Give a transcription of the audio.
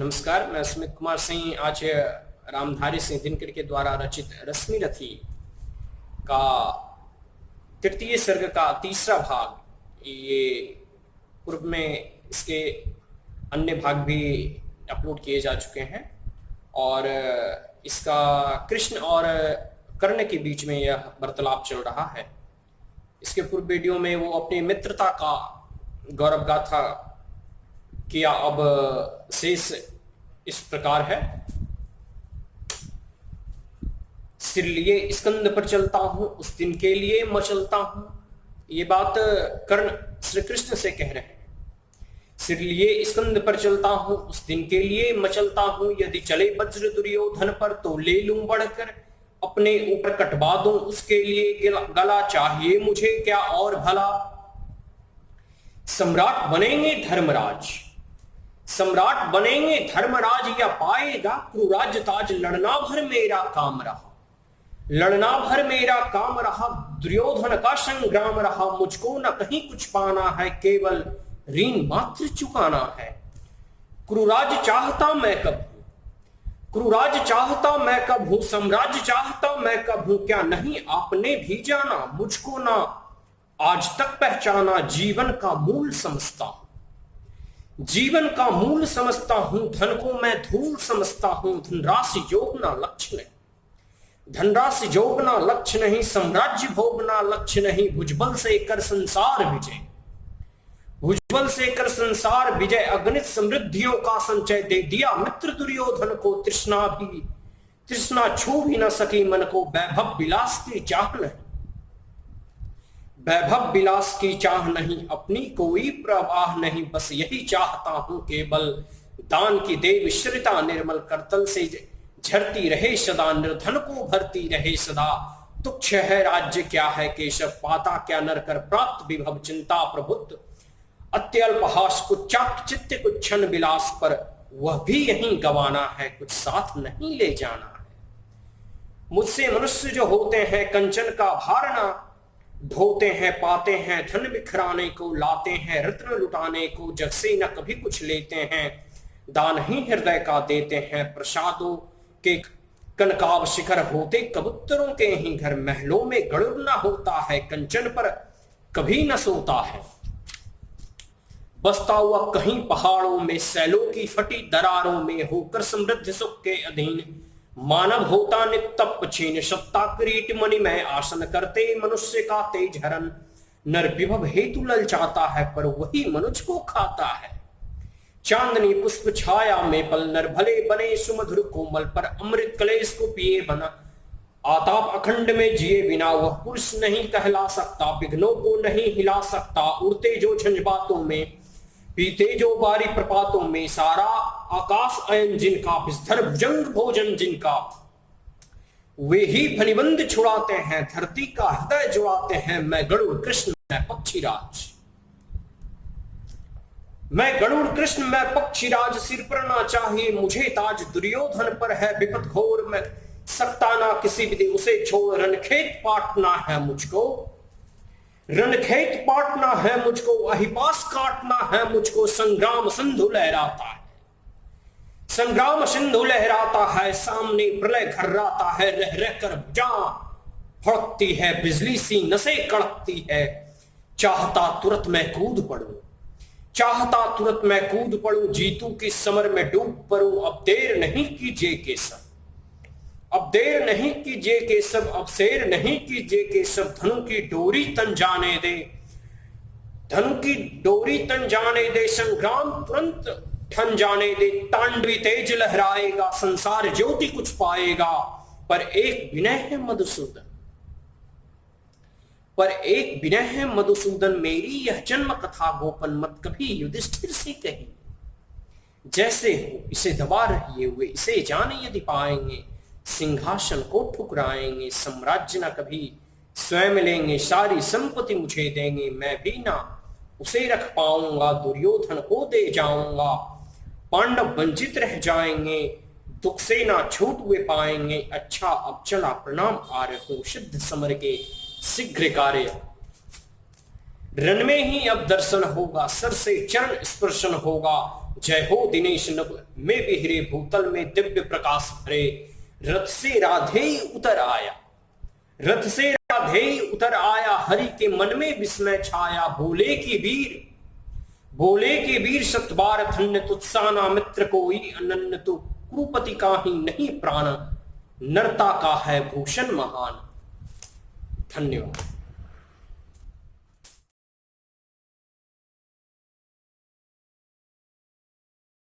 नमस्कार, मैं सुमित कुमार सिंह। आज रामधारी सिंह दिनकर के द्वारा रचित रश्मि रथी का तृतीय सर्ग का तीसरा भाग, ये पूर्व में इसके अन्य भाग भी अपलोड किए जा चुके हैं और इसका कृष्ण और कर्ण के बीच में यह वार्तालाप चल रहा है। इसके पूर्व वीडियो में वो अपनी मित्रता का गौरव गाथा किया। अब शेष इस प्रकार है। सिर लिए स्कंद पर चलता हूं, उस दिन के लिए मचलता हूं। ये बात कर्ण श्री कृष्ण से कह रहे हैं। सिर लिए स्कंद पर चलता हूं, उस दिन के लिए मचलता हूं। यदि चले वज्र दुर्योधन पर तो ले लूं बढ़कर, अपने ऊपर कटवा दूं उसके लिए गला। चाहिए मुझे क्या और भला, सम्राट बनेंगे धर्मराज, सम्राट बनेंगे धर्मराज या पाएगा कुरुराज ताज। लड़ना भर मेरा काम रहा, लड़ना भर मेरा काम रहा। दुर्योधन का संग्राम रहा, मुझको न कहीं कुछ पाना है, केवल ऋण मात्र चुकाना है। कुरुराज चाहता मैं कब हूं, कुरुराज चाहता मैं कब हूं, सम्राज्य चाहता मैं कब हूं। क्या नहीं आपने भी जाना, मुझको ना आज तक पहचाना। जीवन का मूल समझता हूं, जीवन का मूल समझता हूं। धन को मैं धूल समझता हूं, धनराशि जोगना लक्ष्य नहीं, धनराशि जोगना लक्ष्य नहीं। साम्राज्य भोगना लक्ष्य नहीं। भुजबल से कर संसार विजय, भुजबल से कर संसार विजय। अगणित समृद्धियों का संचय दे दिया मित्र दुर्योधन को। तृष्णा छू भी न सकी मन को। वैभव विलास की चाह नहीं, वैभव विलास की चाह नहीं। अपनी कोई प्रवाह नहीं, बस यही चाहता हूं केवल दान की देव श्रिता। निर्मल करतल से झरती रहे सदा, निर्धन को भरती रहे सदा। तुच्छ है राज्य क्या है केशव, पाता क्या नर कर प्राप्त विभव। चिंता प्रभुत्व अत्यल्प हास, कुछ चाक चित्त कुछ क्षण विलास पर। वह भी यहीं गवाना है, कुछ साथ नहीं ले जाना है। मुझसे मनुष्य जो होते हैं कंचन का भारना ढोते हैं, पाते हैं धन बिखराने को, लाते हैं रत्न लुटाने को। जग से न कभी कुछ लेते हैं, दान ही हृदय का देते हैं। प्रसादों के कनकाव शिखर होते कबूतरों के ही घर। महलों में गरुड़ न होता है, कंचन पर कभी न सोता है। बसता हुआ कहीं पहाड़ों में, सैलों की फटी दरारों में। होकर समृद्ध सुख के अधीन, मानव होता नित्य छीन। सत्ता किरीट मणि में आसन करते, मनुष्य का तेज हरण। नर विभव हेतु ललचाता है, पर वही मनुष्य को खाता है। चांदनी पुष्प छाया में पल, नर भले बने सुमधुर कोमल पर। अमृत कलेश को पिए बना, आताप अखंड में जिए बिना। वह पुरुष नहीं कहला सकता, विघ्नों को नहीं हिला सकता। उड़ते जो झंझबातों में, पीते जो बारी प्रपातों में। सारा आकाश अयन जिनका, विस्धर भुजंग भोजन जिनका। वे ही फनिबंद छुड़ाते हैं, धरती का हृदय जुड़ाते हैं। मैं गरुड़ कृष्ण मैं पक्षीराज, मैं गरुड़ कृष्ण मैं पक्षीराज। सिर पर ना चाहिए मुझे ताज, दुर्योधन पर है विपद घोर। मैं सकता ना किसी विधि उसे छोड़, रणखेत पाटना है मुझको, रणखेत पाटना है मुझको। अहिपास काटना है मुझको। संग्राम सिंधु लहराता है, संग्राम सिंधु लहराता है। सामने प्रलय घर्राता है, रह रह कर भुजा फड़कती है। बिजली सी नसें कड़कती है। चाहता तुरंत मैं कूद पड़ूं, चाहता तुरंत मैं कूद पड़ूं। जीतू की समर में डूब पड़ूं। अब देर नहीं कीजिए केशव, अब देर नहीं कीजिए केशव। अब शेर नहीं कीजिए केशव। धनु की डोरी तन जाने दे, धनु की डोरी तन जाने दे। संग्राम तुरंत ठन जाने दे। तांडवी तेज लहराएगा, संसार ज्योति कुछ पाएगा। पर एक विनय है मधुसूदन, पर एक विनय है मधुसूदन। मेरी यह जन्म कथा गोपन मत कभी युधिष्ठिर से कही। जैसे हो इसे दबा रहिए हुए, इसे जाने यदि पाएंगे सिंहासन को ठुकराएंगे। साम्राज्य न कभी स्वयं लेंगे, सारी संपत्ति मुझे देंगे। मैं भी ना उसे रख पाऊंगा, दुर्योधन को दे जाऊंगा। पांडव वंचित रह जाएंगे, दुख से ना छूट हुए पाएंगे। अच्छा अब चला प्रणाम आर्य हो, सिद्ध समर के शीघ्र कार्य। रण में ही अब दर्शन होगा, सर से चरण स्पर्शन होगा। जय हो दिनेश नभ में बिहरे भूतल में दिव्य प्रकाश भरे, रथ से राधे उतर आया, रथ से राधे उतर आया, हरि के मन में विस्मय छाया। बोले के वीर सतबार धन्य तुत्साना, मित्र कोई अनन्य तो कुरुपति का ही नहीं प्राण, नरता का है भूषण महान। धन्यवाद।